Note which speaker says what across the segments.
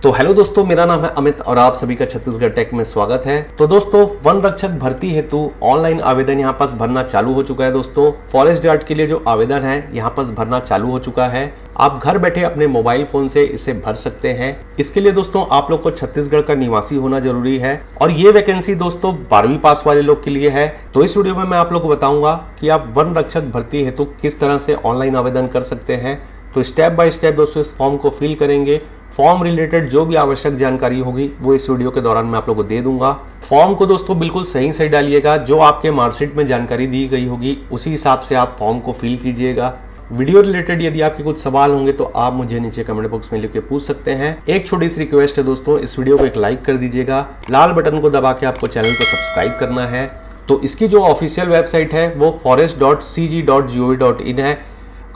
Speaker 1: तो हेलो दोस्तों, मेरा नाम है अमित और आप सभी का छत्तीसगढ़ टेक में स्वागत है। तो दोस्तों, वन रक्षक भर्ती हेतु ऑनलाइन आवेदन यहाँ पास भरना चालू हो चुका है। दोस्तों, फॉरेस्ट गार्ड के लिए जो आवेदन है यहाँ पास भरना चालू हो चुका है। आप घर बैठे अपने मोबाइल फोन से इसे भर सकते हैं। इसके लिए दोस्तों आप लोग को छत्तीसगढ़ का निवासी होना जरूरी है और ये वैकेंसी दोस्तों 12वीं पास वाले लोग के लिए है। तो इस वीडियो में मैं आप लोग को बताऊंगा कि आप वन रक्षक भर्ती हेतु किस तरह से ऑनलाइन आवेदन कर सकते हैं। तो स्टेप बाय स्टेप दोस्तों इस फॉर्म को फिल करेंगे। फॉर्म रिलेटेड जो भी आवश्यक जानकारी होगी वो इस वीडियो के दौरान मैं आप लोगों को दे दूंगा। फॉर्म को दोस्तों बिल्कुल सही से डालिएगा। जो आपके मार्कशीट में जानकारी दी गई होगी उसी हिसाब से आप फॉर्म को फिल कीजिएगा। वीडियो रिलेटेड यदि आपके कुछ सवाल होंगे तो आप मुझे नीचे कमेंट बॉक्स में लिख के पूछ सकते हैं। एक छोटी सी रिक्वेस्ट है दोस्तों, इस वीडियो को एक लाइक कर दीजिएगा। लाल बटन को दबा के आपको चैनल को सब्सक्राइब करना है। तो इसकी जो ऑफिशियल वेबसाइट है वो forest.cg.gov.in है।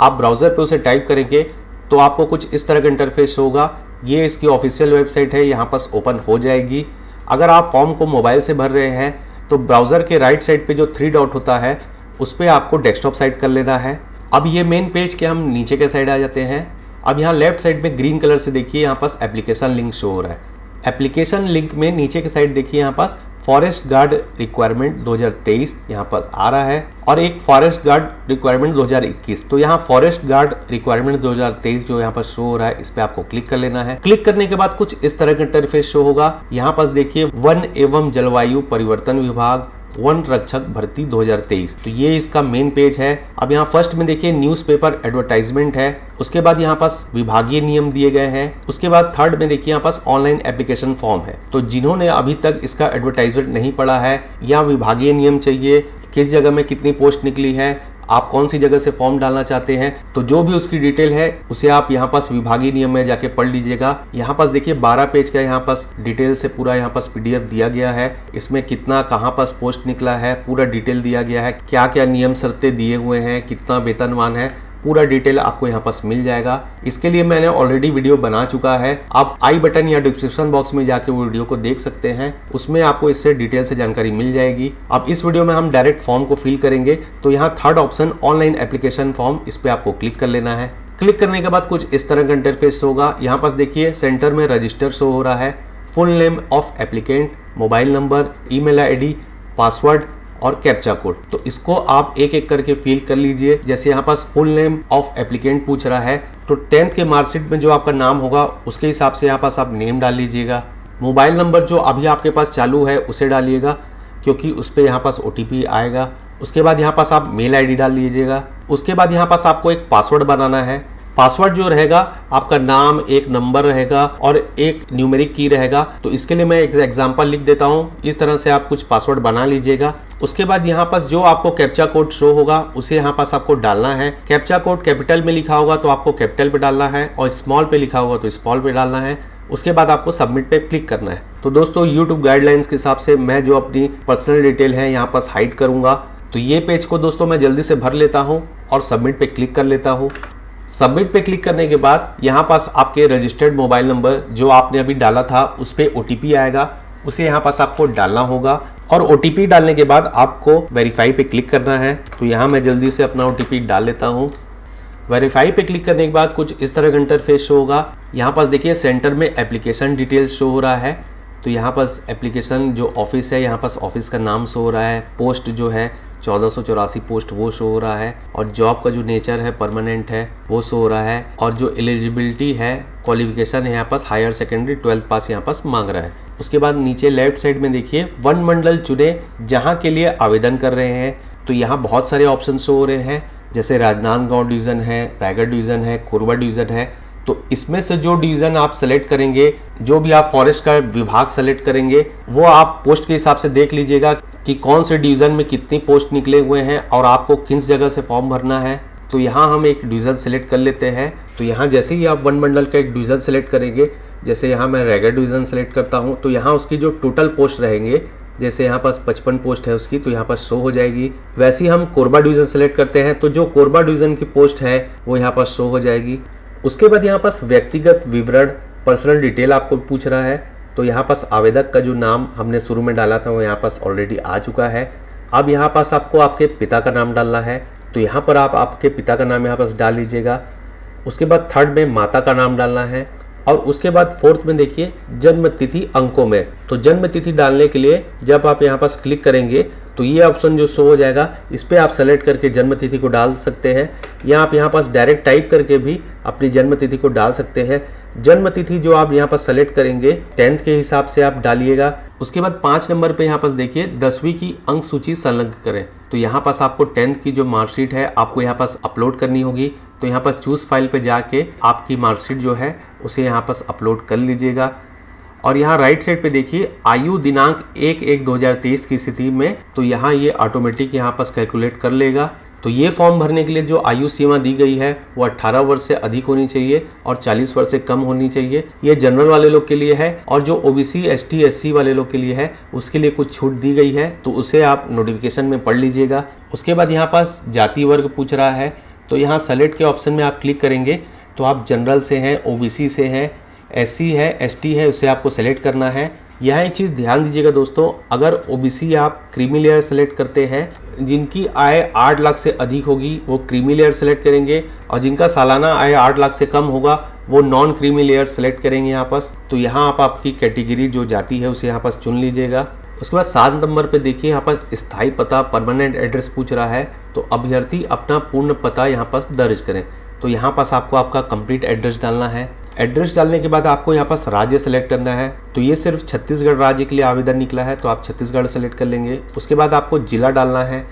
Speaker 1: आप ब्राउजर पे उसे टाइप करेंगे तो आपको कुछ इस तरह का इंटरफेस होगा। ये इसकी ऑफिशियल वेबसाइट है, यहाँ पास ओपन हो जाएगी। अगर आप फॉर्म को मोबाइल से भर रहे हैं तो ब्राउजर के राइट साइड पे जो 3 डॉट होता है उस पर आपको डेस्कटॉप साइड कर लेना है। अब ये मेन पेज के हम नीचे के साइड आ जाते हैं। अब यहाँ लेफ्ट साइड में ग्रीन कलर से देखिए यहाँ पास एप्लीकेशन लिंक शो हो रहा है। एप्लीकेशन लिंक में नीचे के साइड देखिए यहाँ पास फॉरेस्ट गार्ड रिक्वायरमेंट 2023 यहाँ पर आ रहा है और एक फॉरेस्ट गार्ड रिक्वायरमेंट 2021। तो यहाँ फॉरेस्ट गार्ड रिक्वायरमेंट 2023 जो यहाँ पर शो हो रहा है इस पे आपको क्लिक कर लेना है। क्लिक करने के बाद कुछ इस तरह का इंटरफेस शो होगा। यहाँ पास देखिए वन एवं जलवायु परिवर्तन विभाग वन रक्षक भर्ती 2023। तो ये इसका मेन पेज है। अब यहाँ फर्स्ट में देखिए न्यूज़पेपर एडवर्टाइजमेंट है। उसके बाद यहाँ पास विभागीय नियम दिए गए हैं। उसके बाद थर्ड में देखिए यहाँ पास ऑनलाइन एप्लीकेशन फॉर्म है। तो जिन्होंने अभी तक इसका एडवर्टाइजमेंट नहीं पढ़ा है या विभागीय नियम चाहिए, किस जगह में कितनी पोस्ट निकली है, आप कौन सी जगह से फॉर्म डालना चाहते हैं, तो जो भी उसकी डिटेल है उसे आप यहाँ पास विभागीय नियम में जाके पढ़ लीजिएगा। यहाँ पास देखिए 12 पेज का यहाँ पास डिटेल से पूरा यहाँ पास PDF दिया गया है। इसमें कितना कहाँ पास पोस्ट निकला है पूरा डिटेल दिया गया है, क्या क्या नियम शर्तें दिए हुए हैं, कितना वेतनमान है, पूरा डिटेल आपको यहाँ पास मिल जाएगा। इसके लिए मैंने ऑलरेडी वीडियो बना चुका है। आप आई बटन या डिस्क्रिप्शन बॉक्स में जाके वो वीडियो को देख सकते हैं, उसमें आपको इससे डिटेल से जानकारी मिल जाएगी। अब इस वीडियो में हम डायरेक्ट फॉर्म को फिल करेंगे। तो यहाँ third option online application form, इस पे आपको क्लिक कर लेना है। क्लिक करने के बाद कुछ इस तरह का इंटरफेस होगा। यहाँ पास देखिए सेंटर में रजिस्टर शो हो रहा है, full name of applicant, mobile number, email ID, password और कैप्चा कोड। तो इसको आप एक एक करके फिल कर लीजिए। जैसे यहाँ पास फुल नेम ऑफ एप्लीकेंट पूछ रहा है तो 10th के मार्कशीट में जो आपका नाम होगा उसके हिसाब से यहाँ पास आप नेम डाल लीजिएगा। मोबाइल नंबर जो अभी आपके पास चालू है उसे डालिएगा क्योंकि उस पर यहाँ पास OTP आएगा। उसके बाद यहाँ पास आप मेल ID डाल लीजिएगा। उसके बाद यहाँ पास आपको एक पासवर्ड बनाना है। पासवर्ड जो रहेगा आपका नाम, एक नंबर रहेगा और एक न्यूमेरिक की रहेगा। तो इसके लिए मैं एक एग्जांपल लिख देता हूँ। इस तरह से आप कुछ पासवर्ड बना लीजिएगा। उसके बाद यहाँ पास जो आपको कैप्चा कोड शो होगा उसे यहाँ पास आपको डालना है। कैप्चा कोड कैपिटल में लिखा होगा तो आपको कैपिटल पे डालना है और स्मॉल पे लिखा होगा तो स्मॉल पे डालना है। उसके बाद आपको सबमिट पे क्लिक करना है। तो दोस्तों YouTube गाइडलाइंस के हिसाब से मैं जो अपनी पर्सनल डिटेल है यहाँ पास हाइड करूँगा। तो ये पेज को दोस्तों मैं जल्दी से भर लेता हूँ और सबमिट पे क्लिक कर लेता हूँ। सबमिट पे क्लिक करने के बाद यहाँ पास आपके रजिस्टर्ड मोबाइल नंबर जो आपने अभी डाला था उस पर OTP आएगा, उसे यहाँ पास आपको डालना होगा और OTP डालने के बाद आपको वेरीफाई पे क्लिक करना है। तो यहाँ मैं जल्दी से अपना OTP डाल लेता हूँ। वेरीफाई पे क्लिक करने के बाद कुछ इस तरह का इंटरफेस शो होगा। यहाँ पास देखिए सेंटर में एप्लीकेशन डिटेल्स शो हो रहा है। तो यहाँ पास एप्लीकेशन जो ऑफिस है यहाँ पास ऑफिस का नाम शो हो रहा है। पोस्ट जो है 1484 पोस्ट वो शो हो रहा है और जॉब का जो नेचर है परमानेंट है वो शो हो रहा है और जो एलिजिबिलिटी है क्वालिफिकेशन है यहाँ पास हायर सेकेंडरी 12th पास यहाँ पास मांग रहा है। उसके बाद नीचे लेफ्ट साइड में देखिए वन मंडल चुने जहाँ के लिए आवेदन कर रहे हैं। तो यहाँ बहुत सारे ऑप्शन शो हो रहे हैं, जैसे राजनांदगांव डिवीज़न है, रायगढ़ डिवीज़न है, कोरबा डिवीज़न है। तो इसमें से जो डिवीज़न आप सेलेक्ट करेंगे, जो भी आप फॉरेस्ट का विभाग सेलेक्ट करेंगे वो आप पोस्ट के हिसाब से देख लीजिएगा कि कौन से डिवीज़न में कितनी पोस्ट निकले हुए हैं और आपको किस जगह से फॉर्म भरना है। तो यहाँ हम एक डिवीज़न सेलेक्ट कर लेते हैं। तो यहाँ जैसे ही आप वन मंडल का एक डिवीज़न सेलेक्ट करेंगे, जैसे यहाँ मैं रायगढ़ डिवीज़न सेलेक्ट करता हूँ तो यहाँ उसकी जो टोटल पोस्ट रहेंगे, जैसे यहाँ पास 55 पोस्ट है उसकी, तो यहाँ पर शो हो जाएगी। वैसे ही हम कोरबा डिवीज़न सेलेक्ट करते हैं तो जो कोरबा डिवीज़न की पोस्ट है वो यहाँ पर शो हो जाएगी। उसके बाद यहाँ पास व्यक्तिगत विवरण, पर्सनल डिटेल आपको पूछ रहा है। तो यहाँ पास आवेदक का जो नाम हमने शुरू में डाला था वो यहाँ पास ऑलरेडी आ चुका है। अब यहाँ पास आपको आपके पिता का नाम डालना है। तो यहाँ पर आप आपके पिता का नाम यहाँ पास डाल लीजिएगा। उसके बाद थर्ड में माता का नाम डालना है। और उसके बाद फोर्थ में देखिए जन्म तिथि अंकों में। तो जन्म तिथि डालने के लिए जब आप यहाँ पास क्लिक करेंगे तो ये ऑप्शन जो शो हो जाएगा, इस पर आप सेलेक्ट करके जन्म तिथि को डाल सकते हैं, या आप यहाँ पास डायरेक्ट टाइप करके भी अपनी जन्म तिथि को डाल सकते हैं। जन्म तिथि जो आप यहाँ पर सेलेक्ट करेंगे 10th के हिसाब से आप डालिएगा। उसके बाद 5 नंबर पे यहाँ पास देखिए 10वीं की अंक सूची संलग्न करें। तो यहाँ पास आपको 10th की जो मार्कशीट है आपको यहाँ पास अपलोड करनी होगी। तो यहाँ पर चूज फाइल पे जाके आपकी मार्कशीट जो है उसे यहाँ पास अपलोड कर लीजिएगा। और यहाँ राइट साइड पे देखिए आयु दिनांक 1/1/2023 की स्थिति में, तो यहाँ ये ऑटोमेटिक यहाँ पास कैलकुलेट कर लेगा। तो ये फॉर्म भरने के लिए जो आयु सीमा दी गई है वो 18 वर्ष से अधिक होनी चाहिए और 40 वर्ष से कम होनी चाहिए। ये जनरल वाले लोग के लिए है, और जो ओबीसी एसटी एससी वाले लोग के लिए है उसके लिए कुछ छूट दी गई है, तो उसे आप नोटिफिकेशन में पढ़ लीजिएगा। उसके बाद यहाँ पास जाति वर्ग पूछ रहा है, तो यहाँ सेलेक्ट के ऑप्शन में आप क्लिक करेंगे तो आप जनरल से हैं, ओबीसी से हैं, एससी है, एसटी है, उसे आपको सेलेक्ट करना है। यहाँ एक चीज़ ध्यान दीजिएगा दोस्तों, अगर ओबीसी आप क्रीमी लेयर सेलेक्ट करते हैं, जिनकी आय 8 लाख से अधिक होगी वो क्रीमी लेयर सेलेक्ट करेंगे, और जिनका सालाना आय 8 लाख से कम होगा वो नॉन क्रीमी लेयर सेलेक्ट करेंगे यहाँ पास। तो यहाँ आप आपकी कैटेगरी जो जाती है उसे यहाँ पास चुन लीजिएगा। उसके बाद 7 नंबर पे देखिए यहाँ पास स्थायी पता परमानेंट एड्रेस पूछ रहा है, तो अभ्यर्थी अपना पूर्ण पता यहाँ पास दर्ज करें। तो यहाँ पास आपको आपका कंप्लीट एड्रेस डालना है। एड्रेस डालने के बाद आपको यहाँ पास राज्य सेलेक्ट करना है। तो ये सिर्फ छत्तीसगढ़ राज्य के लिए आवेदन निकला है, तो आप छत्तीसगढ़ सेलेक्ट कर लेंगे। उसके बाद आपको जिला डालना है।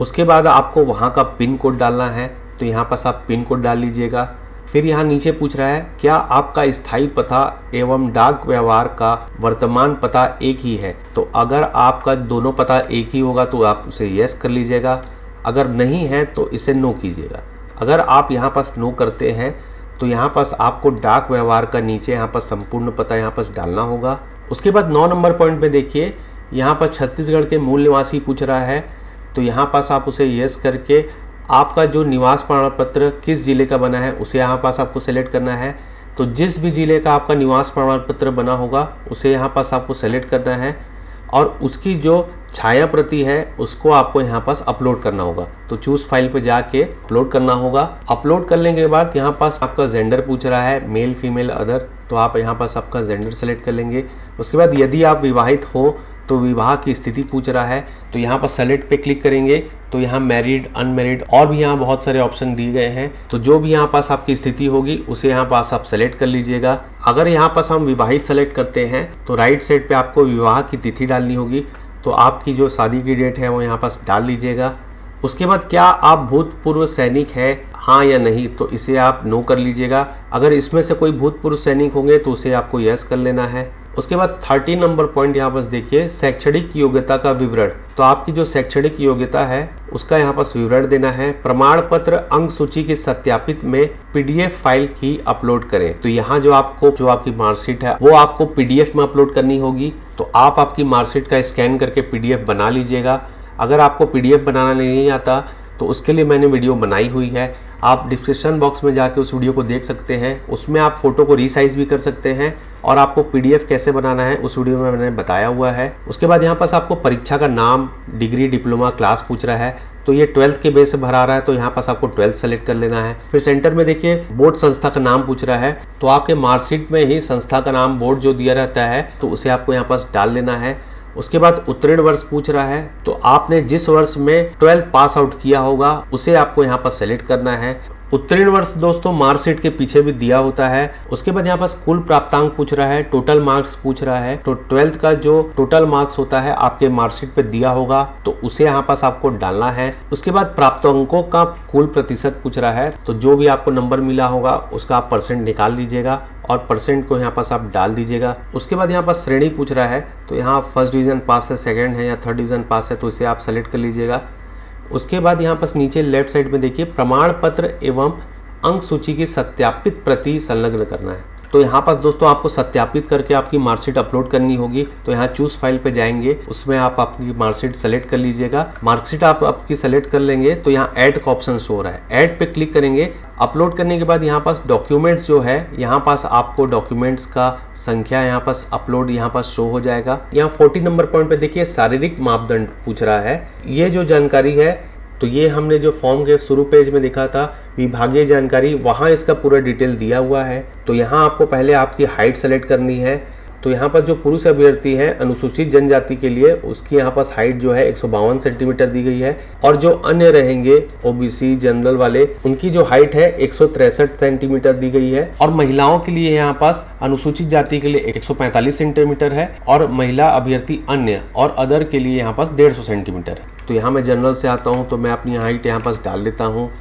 Speaker 1: उसके बाद आपको वहाँ का पिन कोड डालना है, तो यहाँ पास आप पिन कोड डाल लीजिएगा। फिर यहाँ नीचे पूछ रहा है क्या आपका स्थायी पता एवं डाक व्यवहार का वर्तमान पता एक ही है। तो अगर आपका दोनों पता एक ही होगा तो आप उसे यस कर लीजिएगा, अगर नहीं है तो इसे नो कीजिएगा। अगर आप यहाँ पास नो करते हैं तो यहाँ पास आपको डाक व्यवहार का नीचे यहाँ पास संपूर्ण पता यहाँ पास डालना होगा। उसके बाद 9 नंबर पॉइंट पे देखिए यहाँ पर छत्तीसगढ़ के मूल निवासी पूछ रहा है, तो यहाँ पास आप उसे यस करके आपका जो निवास प्रमाण पत्र किस जिले का बना है उसे यहाँ पास आपको सेलेक्ट करना है। तो जिस भी जिले का आपका निवास प्रमाण पत्र बना होगा उसे यहाँ पास आपको सेलेक्ट करना है, और उसकी जो छाया प्रति है उसको आपको यहाँ पास अपलोड करना होगा। तो चूज फाइल पे जाके अपलोड करना होगा। अपलोड करने के बाद यहाँ पास आपका जेंडर पूछ रहा है, मेल फीमेल अदर, तो आप यहाँ पास आपका जेंडर सेलेक्ट कर लेंगे। उसके बाद यदि आप विवाहित हो तो विवाह की स्थिति पूछ रहा है, तो यहाँ पर सेलेक्ट पे क्लिक करेंगे तो यहाँ मैरिड, अनमैरिड और भी यहाँ बहुत सारे ऑप्शन दिए गए हैं। तो जो भी यहाँ पास आपकी स्थिति होगी उसे यहाँ पास आप सेलेक्ट कर लीजिएगा। अगर यहाँ पास हम विवाहित सेलेक्ट करते हैं तो राइट साइड पे आपको विवाह की तिथि डालनी होगी, तो आपकी जो शादी की डेट है वो यहाँ पास डाल लीजिएगा। उसके बाद क्या आप भूतपूर्व सैनिक है, हाँ या नहीं, तो इसे आप नो कर लीजिएगा। अगर इसमें से कोई भूतपूर्व सैनिक होंगे तो उसे आपको यस कर लेना है। उसके बाद 13 नंबर पॉइंट यहाँ पास देखिए शैक्षणिक योग्यता का विवरण। तो आपकी जो शैक्षणिक योग्यता है उसका यहाँ पास विवरण देना है। प्रमाण पत्र अंक सूची की सत्यापित में पीडीएफ फाइल ही अपलोड करें। तो यहाँ जो आपकी मार्कशीट है वो आपको पीडीएफ में अपलोड करनी होगी। तो आप आपकी मार्कशीट का स्कैन करके पीडीएफ बना लीजिएगा। अगर आपको पीडीएफ बनाना नहीं आता तो उसके लिए मैंने वीडियो बनाई हुई है, आप डिस्क्रिप्शन बॉक्स में जाके उस वीडियो को देख सकते हैं। उसमें आप फोटो को रीसाइज भी कर सकते हैं, और आपको पीडीएफ कैसे बनाना है उस वीडियो में मैंने बताया हुआ है। उसके बाद यहाँ पास आपको परीक्षा का नाम, डिग्री, डिप्लोमा, क्लास पूछ रहा है, तो ये 12th के बेस से भरा रहा है, तो यहाँ पास आपको 12th सेलेक्ट कर लेना है। फिर सेंटर में देखिए बोर्ड संस्था का नाम पूछ रहा है, तो आपके मार्कशीट में ही संस्था का नाम बोर्ड जो दिया रहता है तो उसे आपको यहाँ पास डाल लेना है। उसके बाद उत्तीर्ण वर्ष पूछ रहा है, तो आपने जिस वर्ष में 12th पास आउट किया होगा उसे आपको यहाँ पर सेलेक्ट करना है। उत्तीर्ण वर्ष दोस्तों मार्कशीट के पीछे भी दिया होता है। उसके बाद यहाँ पास कुल प्राप्तांक पूछ रहा है, टोटल मार्क्स पूछ रहा है, तो 12th का जो टोटल मार्क्स होता है आपके मार्कशीट पे दिया होगा तो उसे यहाँ पास आपको डालना है। उसके बाद प्राप्त अंकों का कुल प्रतिशत पूछ रहा है, तो जो भी आपको नंबर मिला होगा उसका आप परसेंट निकाल लीजिएगा और परसेंट को यहाँ पास आप डाल दीजिएगा। उसके बाद यहाँ पास श्रेणी पूछ रहा है, तो यहाँ फर्स्ट डिवीजन पास है, सेकंड है या थर्ड डिवीजन पास है, तो इसे आप सेलेक्ट कर लीजिएगा। उसके बाद यहाँ पास नीचे लेफ्ट साइड में देखिए प्रमाण पत्र एवं अंक सूची की सत्यापित प्रति संलग्न करना है। तो यहाँ पास दोस्तों आपको सत्यापित करके आपकी मार्कशीट अपलोड करनी होगी। तो यहाँ चूज फाइल पे जाएंगे, उसमें आप अपनी मार्कशीट सेलेक्ट कर लीजिएगा। मार्कशीट आप आपकी सेलेक्ट कर लेंगे तो यहाँ ऐड का ऑप्शन शो हो रहा है, ऐड पे क्लिक करेंगे। अपलोड करने के बाद यहाँ पास डॉक्यूमेंट्स जो है, यहाँ पास आपको डॉक्यूमेंट्स का संख्या यहाँ पास अपलोड यहाँ पास शो हो जाएगा। यहाँ 40 नंबर पॉइंट पे देखिए शारीरिक मापदंड पूछ रहा है। ये जो जानकारी है तो ये हमने जो फॉर्म के शुरू पेज में दिखा था विभागीय जानकारी, वहाँ इसका पूरा डिटेल दिया हुआ है। तो यहाँ आपको पहले आपकी हाइट सेलेक्ट करनी है। तो यहाँ पर जो पुरुष अभ्यर्थी है अनुसूचित जनजाति के लिए, उसकी यहाँ पास हाइट जो है 152 सेंटीमीटर दी गई है। और जो अन्य रहेंगे ओबीसी जनरल वाले, उनकी जो हाइट है 163 सेंटीमीटर दी गई है। और महिलाओं के लिए यहाँ पास अनुसूचित जाति के लिए 145 सेंटीमीटर है और महिला अभ्यर्थी अन्य और अदर के लिए यहाँ पास 150 सेंटीमीटर है। तो यहाँ मैं जनरल से आता हूँ तो मैं अपनी हाइट यहाँ पास डाल देता हूँ।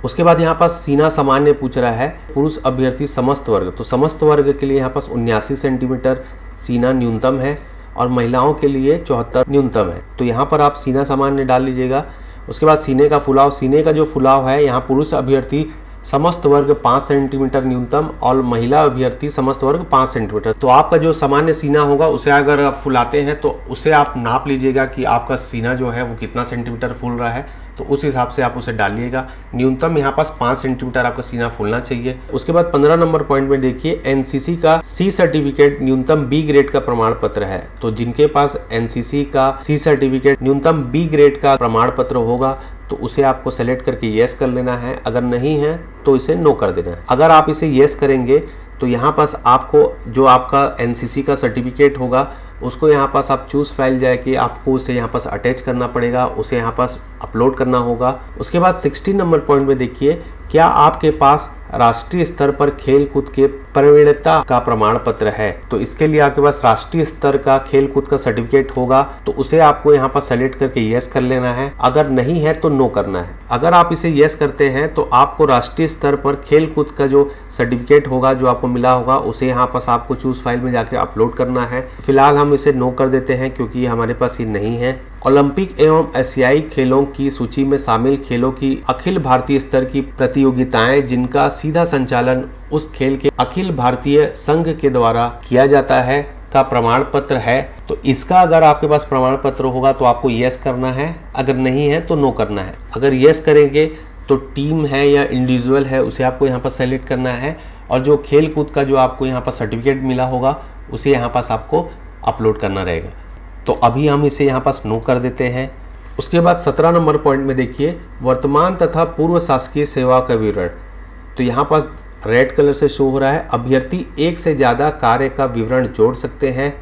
Speaker 1: उसके बाद यहाँ पास सीना सामान्य पूछ रहा है, पुरुष अभ्यर्थी समस्त वर्ग, तो समस्त वर्ग के लिए यहाँ पास 79 सेंटीमीटर सीना न्यूनतम है और महिलाओं के लिए 74 न्यूनतम है। तो यहाँ पर आप सीना सामान्य डाल लीजिएगा। उसके बाद सीने का फुलाव, सीने का जो फुलाव है यहाँ पुरुष अभ्यर्थी समस्त वर्ग 5 सेंटीमीटर न्यूनतम और महिला अभ्यर्थी समस्त वर्ग 5 सेंटीमीटर। तो आपका जो सामान्य सीना होगा उसे अगर आप फुलाते हैं तो उसे आप नाप लीजिएगा कि आपका सीना जो है वो कितना सेंटीमीटर फूल रहा है, तो उस हिसाब से आप उसे डालिएगा। न्यूनतम यहाँ पास 5 सेंटीमीटर आपका सीना फूलना चाहिए। उसके बाद 15 नंबर पॉइंट में देखिए, एनसीसी का सी सर्टिफिकेट न्यूनतम बी ग्रेड का प्रमाण पत्र है। तो जिनके पास एनसीसी का सी सर्टिफिकेट न्यूनतम बी ग्रेड का प्रमाण पत्र होगा तो उसे आपको सेलेक्ट करके येस कर लेना है। अगर नहीं है तो इसे नो कर देना है। अगर आप इसे येस करेंगे तो यहाँ पास आपको जो आपका एनसीसी का सर्टिफिकेट होगा उसको यहाँ पास आप चूज़ फाइल जाके आपको उसे यहाँ पास अटैच करना पड़ेगा, उसे यहाँ पास अपलोड करना होगा। उसके बाद 16 नंबर पॉइंट में देखिए, क्या आपके पास राष्ट्रीय स्तर पर खेल कूद के प्रवीणता का प्रमाण पत्र है। तो इसके लिए आपके पास राष्ट्रीय स्तर का खेल कूद का सर्टिफिकेट होगा तो उसे आपको यहाँ पर सेलेक्ट करके यस कर लेना है। अगर नहीं है तो नो करना है। अगर आप इसे यस करते हैं तो आपको राष्ट्रीय स्तर पर खेल कूद का जो सर्टिफिकेट होगा जो आपको मिला होगा उसे यहाँ पास आपको चूज फाइल में जाके अपलोड करना है। फिलहाल हम इसे नो कर देते हैं क्योंकि हमारे पास ये नहीं है। ओलंपिक एवं एशियाई खेलों की सूची में शामिल खेलों की अखिल भारतीय स्तर की प्रतियोगिताएं जिनका सीधा संचालन उस खेल के अखिल भारतीय संघ के द्वारा किया जाता है का प्रमाण पत्र है। तो इसका अगर आपके पास प्रमाण पत्र होगा तो आपको यस करना है, अगर नहीं है तो नो करना है। अगर यस करेंगे तो टीम है या इंडिविजुअल है उसे आपको यहाँ पर सेलेक्ट करना है और जो खेल कूद का जो आपको यहाँ पर सर्टिफिकेट मिला होगा उसे यहाँ पास आपको अपलोड करना रहेगा। तो अभी हम इसे यहाँ पास नो कर देते हैं। उसके बाद 17 नंबर पॉइंट में देखिए, वर्तमान तथा पूर्व शासकीय सेवा का विवरण। तो यहाँ पास रेड कलर से शो हो रहा है, अभ्यर्थी एक से ज़्यादा कार्य का विवरण जोड़ सकते हैं।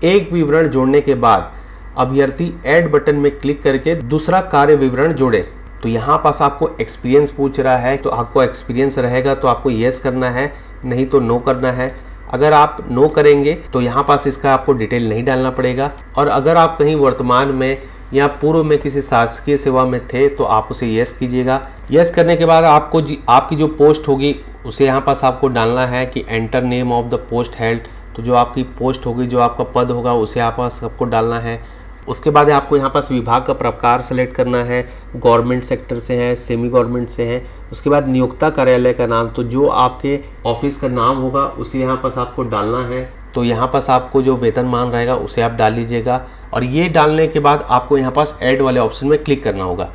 Speaker 1: एक विवरण जोड़ने के बाद अभ्यर्थी ऐड बटन में क्लिक करके दूसरा कार्य विवरण जोड़े। तो यहाँ पास आपको एक्सपीरियंस पूछ रहा है, तो आपको एक्सपीरियंस रहेगा तो आपको येस करना है, नहीं तो नो करना है। अगर आप नो करेंगे तो यहाँ पास इसका आपको डिटेल नहीं डालना पड़ेगा। और अगर आप कहीं वर्तमान में या पूर्व में किसी शासकीय सेवा में थे तो आप उसे यस कीजिएगा। यस करने के बाद आपको आपकी जो पोस्ट होगी उसे यहाँ पास आपको डालना है कि enter name of the post held. तो जो आपकी पोस्ट होगी, जो आपका पद होगा उसे आप पास सबको डालना है। उसके बाद आपको यहाँ पास विभाग का प्रकार सेलेक्ट करना है, गवर्नमेंट सेक्टर से है, सेमी गवर्नमेंट से है। उसके बाद नियोक्ता कार्यालय का नाम, तो जो आपके ऑफिस का नाम होगा उसे यहाँ पास आपको डालना है। तो यहाँ पास आपको जो वेतनमान रहेगा उसे आप डाल लीजिएगा। और ये डालने के बाद आपको यहाँ पास ऐड वाले ऑप्शन में क्लिक करना होगा।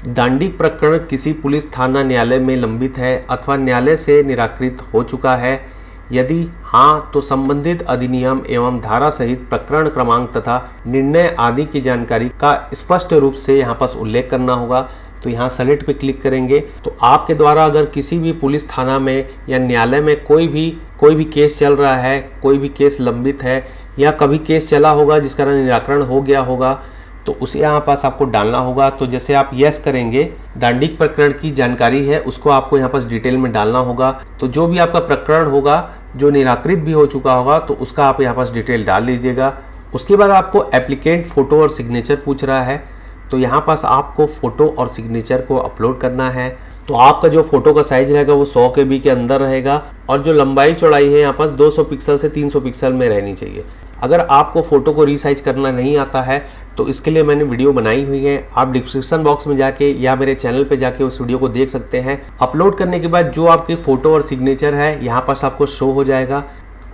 Speaker 1: दंडिक प्रकरण किसी पुलिस थाना न्यायालय में लंबित है अथवा न्यायालय से निराकृत हो चुका है, यदि हाँ तो संबंधित अधिनियम एवं धारा सहित प्रकरण क्रमांक तथा निर्णय आदि की जानकारी का स्पष्ट रूप से यहाँ पास उल्लेख करना होगा। तो यहाँ सेलेक्ट पे क्लिक करेंगे तो आपके द्वारा अगर किसी भी पुलिस थाना में या न्यायालय में कोई भी केस चल रहा है, कोई भी केस लंबित है या कभी केस चला होगा जिसका निराकरण हो गया होगा तो उसे यहाँ पास आपको डालना होगा। तो जैसे आप यस करेंगे, दांडिक प्रकरण की जानकारी है उसको आपको यहाँ पास डिटेल में डालना होगा। तो जो भी आपका प्रकरण होगा जो निराकृत भी हो चुका होगा तो उसका आप यहाँ पास डिटेल डाल लीजिएगा। उसके बाद आपको एप्लीकेंट फ़ोटो और सिग्नेचर पूछ रहा है, तो यहाँ पास आपको फ़ोटो और सिग्नेचर को अपलोड करना है। तो आपका जो फोटो का साइज रहेगा वो 100 KB के अंदर रहेगा और जो लंबाई चौड़ाई है यहाँ पास 200 पिक्सल से 300 पिक्सल में रहनी चाहिए। अगर आपको फ़ोटो को रीसाइज करना नहीं आता है तो इसके लिए मैंने वीडियो बनाई हुई है, आप डिस्क्रिप्शन बॉक्स में जाके या मेरे चैनल पे जाके उस वीडियो को देख सकते हैं। अपलोड करने के बाद जो आपकी फ़ोटो और सिग्नेचर है यहाँ पास आपको शो हो जाएगा।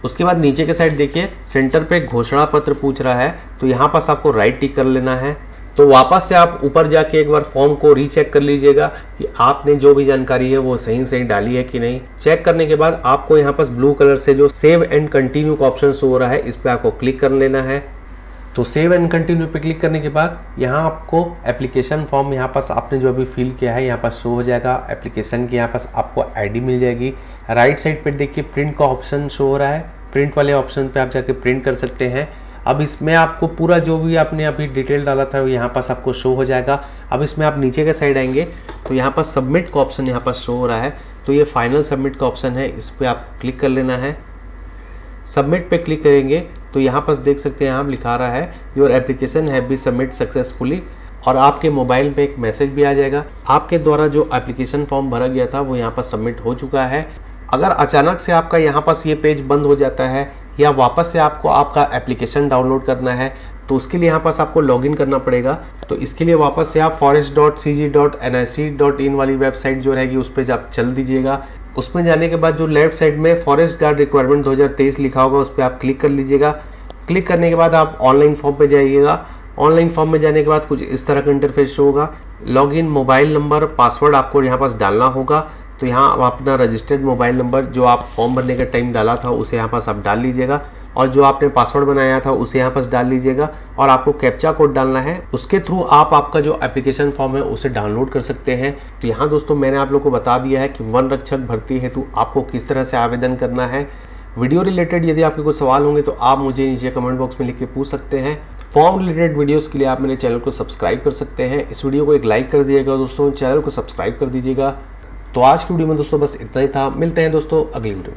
Speaker 1: उसके बाद नीचे के साइड देखिए सेंटर पे घोषणा पत्र पूछ रहा है, तो यहाँ पास आपको राइट टिक कर लेना है। तो वापस से आप ऊपर जाके एक बार फॉर्म को रीचेक कर लीजिएगा कि आपने जो भी जानकारी है वो सही डाली है कि नहीं। चेक करने के बाद आपको यहाँ पास ब्लू कलर से जो सेव एंड कंटिन्यू का ऑप्शन शो हो रहा है इस पर आपको क्लिक कर लेना है। तो सेव एंड कंटिन्यू पे क्लिक करने के बाद यहाँ आपको एप्लीकेशन फॉर्म यहाँ पास आपने जो अभी फिल किया है यहाँ पास शो हो जाएगा। एप्लीकेशन की यहाँ पास आपको आईडी मिल जाएगी। राइट साइड पे देखिए प्रिंट का ऑप्शन शो हो रहा है, प्रिंट वाले ऑप्शन पे आप जाके प्रिंट कर सकते हैं। अब इसमें आपको पूरा जो भी आपने अभी डिटेल डाला था यहाँ पास आपको शो हो जाएगा। अब इसमें आप नीचे के साइड आएंगे तो यहाँ पास सबमिट का ऑप्शन यहाँ पास शो हो रहा है, तो ये फाइनल सबमिट का ऑप्शन है, इस पर आप क्लिक कर लेना है। सबमिट पे क्लिक करेंगे तो यहाँ पास देख सकते हैं आप लिखा रहा है your application have B submit successfully, और आपके मोबाइल पे एक मैसेज भी आ जाएगा आपके द्वारा जो एप्लीकेशन फॉर्म भरा गया था वो यहाँ पर सबमिट हो चुका है। अगर अचानक से आपका यहाँ पास ये पेज बंद हो जाता है या वापस से आपको आपका एप्लीकेशन डाउनलोड करना है तो उसके लिए यहाँ पास आपको लॉगिन करना पड़ेगा। तो इसके लिए वापस से आप forest.cg.nic.in वाली वेबसाइट जो रहेगी उस पर आप चल दीजिएगा। उसमें जाने के बाद जो लेफ्ट साइड में फॉरेस्ट गार्ड रिक्वायरमेंट 2023 लिखा होगा उस पर आप क्लिक कर लीजिएगा। क्लिक करने के बाद आप ऑनलाइन फॉर्म पे जाइएगा। ऑनलाइन फॉर्म में जाने के बाद कुछ इस तरह का इंटरफेस होगा। लॉगिन मोबाइल नंबर पासवर्ड आपको यहाँ पास डालना होगा। तो यहाँ आप अपना रजिस्टर्ड मोबाइल नंबर जो आप फॉर्म भरने के टाइम डाला था उसे यहाँ पास आप डाल लीजिएगा, और जो आपने पासवर्ड बनाया था उसे यहाँ पास डाल लीजिएगा, और आपको कैप्चा कोड डालना है। उसके थ्रू आप आपका जो एप्लीकेशन फॉर्म है उसे डाउनलोड कर सकते हैं। तो यहाँ दोस्तों मैंने आप लोगों को बता दिया है कि वन रक्षक भर्ती हेतु आपको किस तरह से आवेदन करना है। वीडियो रिलेटेड यदि आपके कुछ सवाल होंगे तो आप मुझे नीचे कमेंट बॉक्स में लिख के पूछ सकते हैं। फॉर्म रिलेटेड वीडियोस के लिए आप मेरे चैनल को सब्सक्राइब कर सकते हैं। इस वीडियो को एक लाइक कर दीजिएगा दोस्तों, चैनल को सब्सक्राइब कर दीजिएगा। तो आज की वीडियो में दोस्तों बस इतना ही था। मिलते हैं दोस्तों अगली वीडियो में।